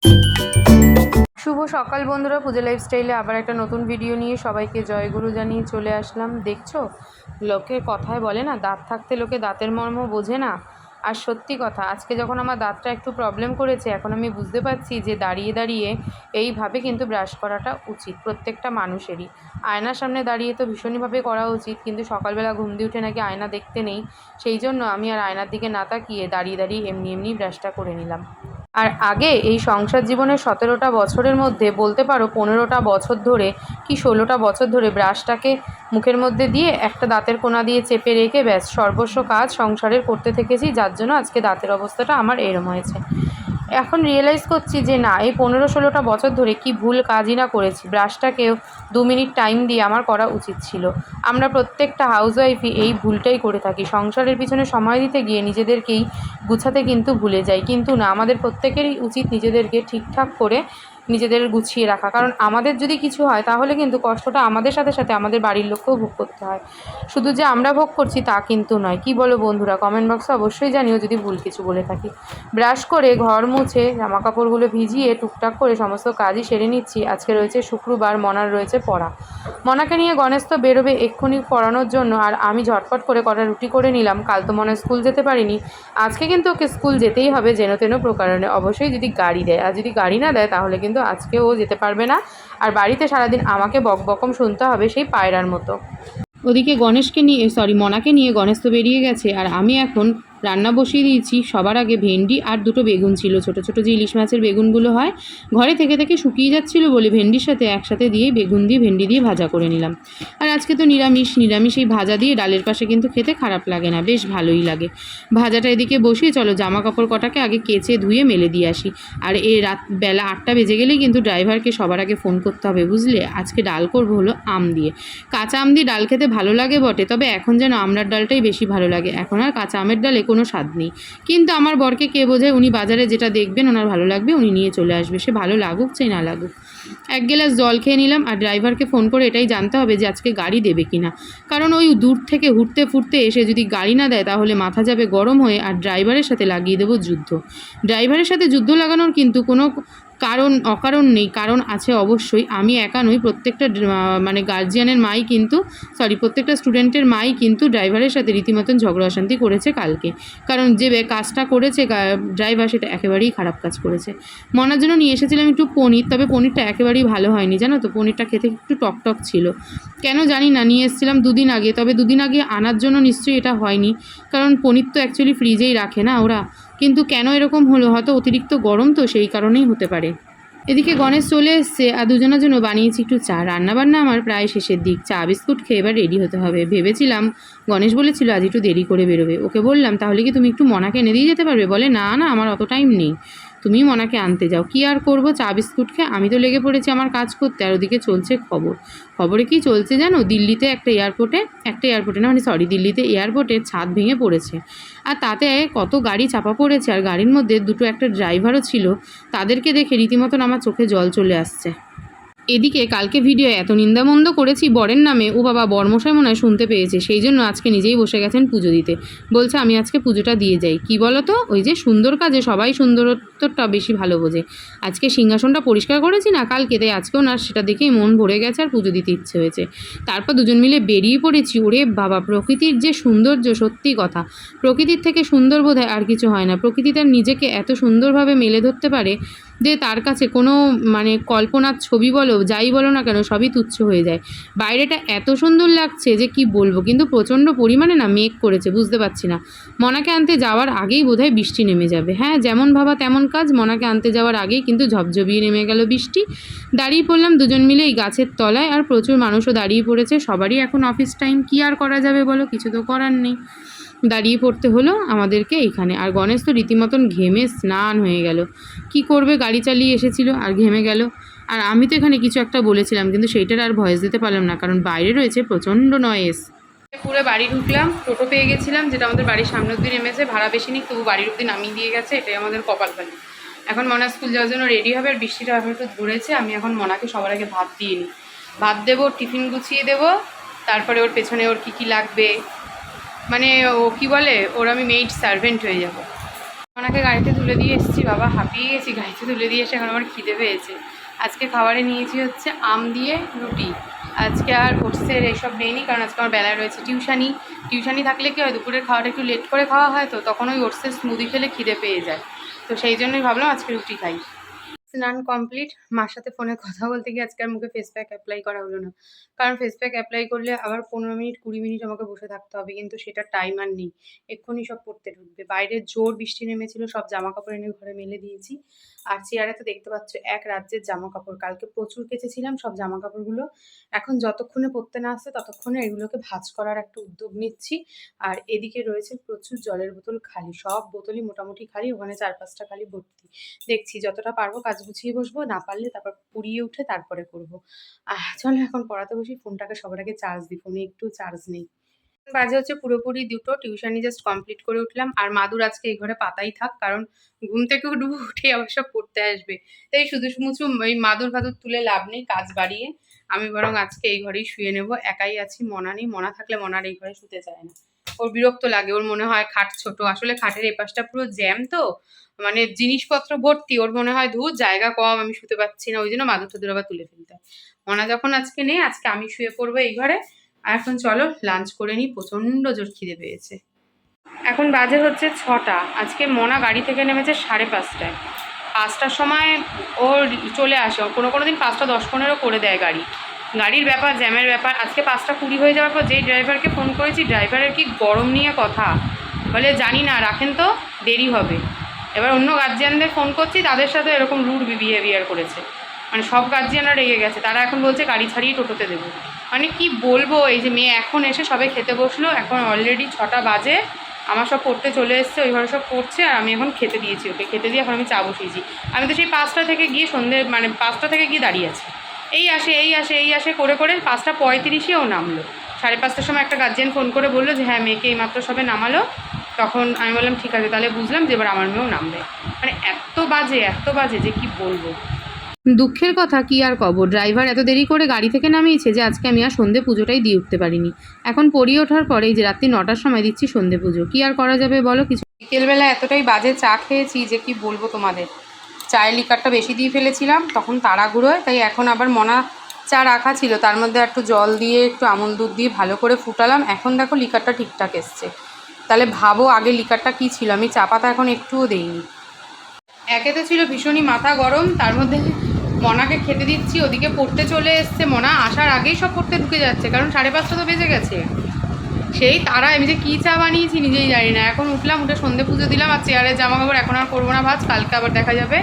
শুভ সকাল বন্ধুরা, পুজো লাইফস্টাইলে আবার একটা নতুন ভিডিও নিয়ে সবাইকে জয়গুরু জানিয়ে চলে আসলাম। দেখছো, লোকের কথায় বলে না, দাঁত থাকতে লোকে দাঁতের মর্ম বোঝে না। আর সত্যি কথা, আজকে যখন আমার দাঁতটা একটু প্রবলেম করেছে, এখন আমি বুঝতে পারছি যে দাঁড়িয়ে দাঁড়িয়ে এইভাবে কিন্তু ব্রাশ করাটা উচিত প্রত্যেকটা মানুষেরই। আয়নার সামনে দাঁড়িয়ে তো ভীষণভাবে করা উচিত, কিন্তু সকালবেলা ঘুম দিয়ে উঠে নাকি আয়না দেখতে নেই, সেই জন্য আমি আর আয়নার দিকে না তাকিয়ে দাঁড়িয়ে দাঁড়িয়ে এমনি এমনি ব্রাশটা করে নিলাম। আর আগে এই সংসার জীবনের 17টা বছরের মধ্যে বলতে পারো 15টা বছর ধরে কি 16টা বছর ধরে ব্রাশটাকে মুখের মধ্যে দিয়ে একটা দাঁতের কোনা দিয়ে চেপে রেখে ব্যাস সর্বস্ব কাজ সংসারের করতে থেকেছি, যার জন্য আজকে দাঁতের অবস্থাটা আমার এরম হয়েছে। এখন রিয়েলাইজ করছি যে না, এই 15-16টা বছর ধরে কি ভুল কাজই না করেছি। ব্রাশটাকেও 2 মিনিট টাইম দিয়ে আমার করা উচিত ছিল। আমরা প্রত্যেকটা হাউসওয়াইফই এই ভুলটাই করে থাকি, সংসারের পিছনে সময় দিতে গিয়ে নিজেদেরকেই গুছাতে কিন্তু ভুলে যাই। কিন্তু না, আমাদের প্রত্যেকেরই উচিত নিজেদেরকে ঠিকঠাক করে নিজেদের গুছিয়ে রাখা, কারণ আমাদের যদি কিছু হয় তাহলে কিন্তু কষ্টটা আমাদের সাথে সাথে আমাদের বাড়ির লোককেও ভোগ করতে হয়। শুধু যে আমরা ভোগ করছি তা কিন্তু নয়। কি বলো বন্ধুরা? কমেন্ট বক্সে অবশ্যই জানিও যদি ভুল কিছু বলে থাকি। ব্রাশ করে ঘর মুছে জামাকাপড়গুলো ভিজিয়ে টুকটাক করে সমস্ত কাজই সেরে নিচ্ছি। আজকে রয়েছে শুক্রবার, মনার রয়েছে পড়া। মনাকে নিয়ে গণেশ তো বেরোবে এক্ষুনি পড়ানোর জন্য, আর আমি ঝটপট করে কটা রুটি করে নিলাম। কাল তো মনে স্কুল যেতে পারিনি, আজকে কিন্তু ওকে স্কুল যেতেই হবে যেন তেন প্রকারণে, অবশ্যই যদি গাড়ি দেয়। আর যদি গাড়ি না দেয় তাহলে কিন্তু আজকে ও যেতে পারবে না, আর বাড়িতে সারাদিন আমাকে বকবকম শুনতে হবে সেই পায়রার মতো। ওদিকে মনাকে নিয়ে গণেশ তো বেরিয়ে গেছে, আর আমি এখন রান্না বসিয়ে দিয়েছি। সবার আগে ভেন্ডি আর দুটো বেগুন ছিল, ছোট ছোট যে ইলিশ মাছের বেগুনগুলো হয়, ঘরে থেকে থেকে শুকিয়ে যাচ্ছিলো বলে ভেন্ডির সাথে একসাথে দিয়ে বেগুন দিয়ে ভেন্ডি দিয়ে ভাজা করে নিলাম। আর আজকে তো নিরামিষ এই ভাজা দিয়ে ডালের পাশে কিন্তু খেতে খারাপ লাগে না, বেশ ভালোই লাগে। ভাজাটা এদিকে বসিয়ে চলো জামা কাপড় কটাকে আগে কেচে ধুয়ে মেলে দিয়ে আসি। আর বেলা 8টা বেজে গেলেই কিন্তু ড্রাইভারকে সবার আগে ফোন করতে হবে, বুঝলে। আজকে ডাল করবো হলো আম দিয়ে। কাঁচা আম দিয়ে ডাল খেতে ভালো লাগে বটে, তবে এখন যেন আমড়ার ডালটাই বেশি ভালো লাগে। এখন আর কাঁচা আমের ডালে কোনো স্বাদ নেই। কিন্তু আমার বরকে কে বোঝায়, উনি বাজারে যেটা দেখবেন ওনার ভালো লাগবে উনি নিয়ে চলে আসবে, সে ভালো লাগুক চাই না লাগুক। 1 গ্লাস জল খেয়ে নিলাম। আর ড্রাইভারকে ফোন করে এটাই জানতে হবে যে আজকে গাড়ি দেবে কিনা, কারণ ওই দূর থেকে হুড়তে ফুটতে এসে যদি গাড়ি না দেয় তাহলে মাথা যাবে গরম হয়ে, আর ড্রাইভারের সাথে লাগিয়ে দেবো যুদ্ধ। ড্রাইভারের সাথে যুদ্ধ লাগানোর কিন্তু কোনো অকারণ নেই, কারণ আছে অবশ্যই। আমি একা নই, প্রত্যেকটা গার্জিয়ানের মাই কিন্তু প্রত্যেকটা স্টুডেন্টের মাই কিন্তু ড্রাইভারের সাথে রীতিমতন ঝগড়া অশান্তি করেছে কালকে, কারণ যে কাজটা করেছে ড্রাইভার সেটা একেবারেই খারাপ কাজ করেছে। মনার জন্য নিয়ে এসেছিলাম একটু পনির, তবে পনিরটা একেবারেই ভালো হয়নি, জানো তো। পনিরটা খেতে একটু টকটক ছিল, কেন জানি না। নিয়ে এসেছিলাম 2 দিন আগে, তবে 2 দিন আগে আনার জন্য নিশ্চয়ই এটা হয়নি, কারণ পনির তো অ্যাকচুয়ালি ফ্রিজেই রাখে না ওরা। কিন্তু কেন এরকম হলো, হয়তো অতিরিক্ত গরম তো সেই কারণেই হতে পারে। এদিকে গণেশ চলে এসছে, আর দুজনের জন্য বানিয়েছি একটু চা। রান্নাবান্না আমার প্রায় শেষের দিক, চা বিস্কুট খেয়ে এবার রেডি হতে হবে। ভেবেছিলাম, গণেশ বলেছিল আজ একটু দেরি করে বেরোবে, ওকে বললাম তাহলে কি তুমি একটু মনাকে এনে দিয়ে যেতে পারবে? বলে না না, আমার অত টাইম নেই, তুমি মনাকে আনতে যাও। কি আর করবো, চা বিস্কুট খেয়ে আমি তো লেগে পড়েছি আমার কাজ করতে। আর ওদিকে চলছে খবরে কি চলছে জানো, দিল্লিতে দিল্লিতে এয়ারপোর্টে ছাদ ভেঙে পড়েছে, আর তাতে কত গাড়ি চাপা পড়েছে, আর গাড়ির মধ্যে একটা ড্রাইভারও ছিল। তাদেরকে দেখে রীতিমতন আমার চোখে জল চলে আসছে। এদিকে কালকে ভিডিও এত নিন্দামন্দ করেছি বরের নামে, ও বাবা, বরমশাই মনে হয় শুনতে পেয়েছে, সেই জন্য আজকে নিজেই বসে গেছেন পুজো দিতে। বলছে আমি আজকে পুজোটা দিয়ে যাই। কি বলো তো, ওই যে সুন্দর কাজে সবাই সুন্দরত্বটা বেশি ভালো বোঝে। আজকে সিংহাসনটা পরিষ্কার করেছি না কালকে, তাই আজকেও না সেটা দেখেই মন ভরে গেছে আর পুজো দিতে ইচ্ছে হয়েছে। তারপর দুজন মিলে বেরিয়ে পড়েছি। ওরে বাবা, প্রকৃতির যে সৌন্দর্য, সত্যি কথা, প্রকৃতির থেকে সুন্দর বোধহয় আর কিছু হয় না। প্রকৃতি তার নিজেকে এত সুন্দরভাবে মেলে ধরতে পারে যে তার কাছে কোনো কল্পনার ছবি বলো যাই বলো না কেন সবই তুচ্ছ হয়ে যায়। বাইরেটা এত সুন্দর লাগছে যে কি বলবো, কিন্তু প্রচণ্ড পরিমাণে না মেঘ করেছে, বুঝতে পারছি না। মনাকে আনতে যাওয়ার আগেই বোধহয় বৃষ্টি নেমে যাবে। হ্যাঁ, যেমন ভাবা তেমন কাজ, মনাকে আনতে যাওয়ার আগেই কিন্তু ঝপঝপিয়ে নেমে গেল বৃষ্টি। দাঁড়িয়ে পড়লাম দুজন মিলে এই গাছের তলায়, আর প্রচুর মানুষও দাঁড়িয়ে পড়েছে। সবারই এখন অফিস টাইম, কি আর করা যাবে বলো, কিছু তো করার নেই। দাঁড়িয়ে পড়তে হলো আমাদেরকে এইখানে। আর গণেশ তো রীতিমতন ঘেমে স্নান হয়ে গেল। কি করবে, গাড়ি চালিয়ে এসেছিল আর ঘেমে গেল। আর আমি তো এখানে কিছু একটা বলেছিলাম, কিন্তু সেইটার আর ভয়েস দিতে পারলাম না, কারণ বাইরে রয়েছে প্রচণ্ড নয়েজ। পুরো বাড়ি ঢুকলাম, টোটো পেয়ে গেছিলাম, যেটা আমাদের বাড়ির সামনে অব্দি নেমেছে। ভাড়া বেশি নিক, তবু বাড়ির অব্দি নামিয়ে দিয়ে গেছে, এটাই আমাদের কপালখালি। এখন মনা স্কুল যাওয়ার জন্য রেডি হবে, আর বৃষ্টিটা এখন একটু ধরেছে। আমি এখন মনাকে সবার আগে ভাত দিয়ে নিই, ভাত দেবো, টিফিন গুছিয়ে দেবো, তারপরে ওর পেছনে ওর কী কী লাগবে, ও কি বলে, ওর আমি মেইড সার্ভেন্ট হয়ে যাব। ওনাকে গাড়িতে তুলে দিয়ে এসেছি, বাবা হাঁপিয়ে গেছি, গাড়িতে তুলে দিয়ে এসে এখন আমার খিদে পেয়েছে। আজকে খাবারে নিয়েছি হচ্ছে আম দিয়ে রুটি। আজকে আর ওটসের এইসব নেইনি, কারণ আজকে আমার বেলায় রয়েছে টিউশানি থাকলে কি হয়, দুপুরের খাওয়াটা একটু লেট করে খাওয়া হয়, তো তখন ওই ওটসের স্মুদি খেলে খিদে পেয়ে যায়। তো সেই জন্যই ভাবলাম আজকে রুটি খাই। স্নান কমপ্লিট, মার সাথে ফোনে কথা বলতে গিয়ে আজকে আর মুখে ফেস প্যাক অ্যাপ্লাই করা হলো না, কারণ ফেস প্যাক অ্যাপ্লাই করলে আবার 15 মিনিট 20 মিনিট আমাকে বসে থাকতে হবে, কিন্তু সেটা টাইম আর নেই। এক্ষুনি সব পড়তে ঢুকবে। বাইরে জোর বৃষ্টি নেমেছিল, সব জামা কাপড় এনে ঘরে মেলে দিয়েছি। আর চেয়ারে তো দেখতে পাচ্ছ এক রাজ্যের জামা কাপড়, কালকে প্রচুর কেচেছিলাম সব জামা কাপড়গুলো। এখন যতক্ষণে পড়তে না আসছে ততক্ষণে এগুলোকে ভাঁজ করার একটা উদ্যোগ নিচ্ছি। আর এদিকে রয়েছে প্রচুর জলের বোতল খালি, সব বোতলই মোটামুটি খালি, ওখানে 4-5টা খালি ভর্তি। দেখছি যতটা পারবো কাজ গুছিয়ে বসবো, না পারলে তারপর পুড়িয়ে উঠে তারপরে করবো। চলো এখন পড়াতে বসি, ফোনটাকে সবার আগে চার্জ দিই, ফোনে একটু চার্জ নেই। বাজে হচ্ছে পুরোপুরি 2টো, টিউশনি জাস্ট কমপ্লিট করে উঠলাম। আর মাদুর আজকে এই ঘরে পাতাই থাক, কারণ ঘুম থেকে উঠবো, উঠে অবশ্য পড়তে আসবে, তাই শুধু মুছু ওই মাদুর ফাদুর তুলে লাভ নেই কাজ বাড়িয়ে। আমি বরং আজকে এই ঘরেই শুয়ে নেব, একাই আছি, মনা নেই। মনা থাকলে মনার এই ঘরে শুতে চায় না, ওর বিরক্ত লাগে, ওর মনে হয় খাট ছোট। আসলে খাটের এপাশটা পুরো জ্যাম, তো মানে জিনিসপত্র ভর্তি, ওর মনে হয় ধুর জায়গা কম, আমি শুতে পারছি না, ওই জন্য মাদুর টাদুর আবার তুলে ফেলতে হয়। মনা যখন আজকে নেই, আজকে আমি শুয়ে পড়বো এই ঘরে। আর এখন চলো লাঞ্চ করে নিই, প্রচণ্ড জোর খিদে পেয়েছে। এখন বাজে হচ্ছে 6টা। আজকে মনা গাড়ি থেকে নেমেছে 5:30টায়। 5টার সময় ওর চলে আসে, কোনো দিন 5:10-15 করে দেয় গাড়ি। গাড়ির ব্যাপার, জ্যামের ব্যাপার। আজকে 5:20 হয়ে যাওয়ার পর যেই ড্রাইভারকে ফোন করেছি, ড্রাইভারের কি গরম নিয়ে কথা, বলে জানি না, রাখেন তো, দেরি হবে। এবার অন্য গার্জিয়ানদের ফোন করছি, তাদের সাথে এরকম রুড বিহেভিয়ার করেছে, মানে সব গার্জিয়ানরা রেগে গেছে। তারা এখন বলছে গাড়ি ছাড়িয়ে টোটোতে দেবো। মানে কি বলবো, এই যে মেয়ে এখন এসে সবে খেতে বসলো, এখন অলরেডি 6টা বাজে, আমার সব পড়তে চলে এসছে, ওই ঘরে সব পড়ছে, আর আমি এখন খেতে দিয়েছি ওকে, খেতে দিয়ে এখন আমি চা বসিয়েছি। আমি তো সেই 5টা থেকে গিয়ে সন্ধ্যে, মানে 5টা থেকে গিয়ে দাঁড়িয়ে আছি, এই আসে করে 5:35 ও নামলো। 5:30টার সময় একটা গার্জিয়ান ফোন করে বললো যে হ্যাঁ মেয়েকে এইমাত্র সবে নামালো। তখন আমি বললাম ঠিক আছে, তাহলে বুঝলাম যে এবার আমার মেয়েও নামবে। মানে এত বাজে যে কি বলবো। দুঃখের কথা কি আর কব, ড্রাইভার এত দেরি করে গাড়ি থেকে নামিয়েছে যে আজকে আমি আর সন্ধে পুজোটাই দিয়ে উঠতে পারিনি। এখন পড়িয়ে ওঠার পরেই যে রাত্রি 9টার সময় দিচ্ছি সন্ধে পুজো, কি আর করা যাবে বলো কিছু। বিকেলবেলা এতটাই বাজে চা খেয়েছি যে কি বলবো তোমাদের। চায়ের লিকারটা বেশি দিয়ে ফেলেছিলাম তখন তাড়াহুড়োয়, তাই এখন আবার মনা চা রাখা ছিল, তার মধ্যে একটু জল দিয়ে একটু আমুল দুধ দিয়ে ভালো করে ফুটালাম। এখন দেখো লিকারটা ঠিকঠাক এসছে। তাহলে ভাবো আগে লিকারটা কী ছিল, আমি চা পাতা এখন একটুও দেইনি। একে তো ছিল ভীষণই মাথা গরম, তার মধ্যে মনাকে খেতে দিচ্ছি, ওদিকে পড়তে চলে এসছে। মনা আসার আগেই সব পড়তে ঢুকে যাচ্ছে, কারণ 5:30 তো বেজে গেছে। সেই তারা আমি যে কী চা বানিয়েছি নিজেই জানি না। এখন উঠলাম, উঠে সন্ধে পুজো দিলাম, আর চেয়ারের জামা কাপড় এখন আর করবো না ভাজ, কালকে আবার দেখা যাবে।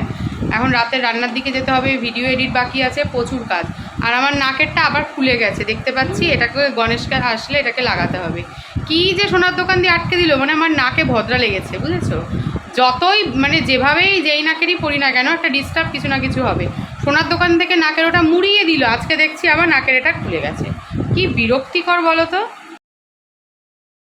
এখন রাতের রান্নার দিকে যেতে হবে, ভিডিও এডিট বাকি আছে, প্রচুর কাজ। আর আমার নাকেরটা আবার খুলে গেছে দেখতে পাচ্ছি, এটাকে গণেশকে আসলে এটাকে লাগাতে হবে। কি যে সোনার দোকান দিয়ে আটকে দিল, মানে আমার নাকে ভদ্রা লেগেছে বুঝেছো। যতই মানে যেভাবেই যেই নাকেরই পরি না কেন, একটা ডিস্টার্ব কিছু না কিছু হবে। সোনার দোকান থেকে নাকের ওটা মুড়িয়ে দিল, আজকে দেখছি আবার নাকের এটা খুলে গেছে। কি বিরক্তিকর বলো তো।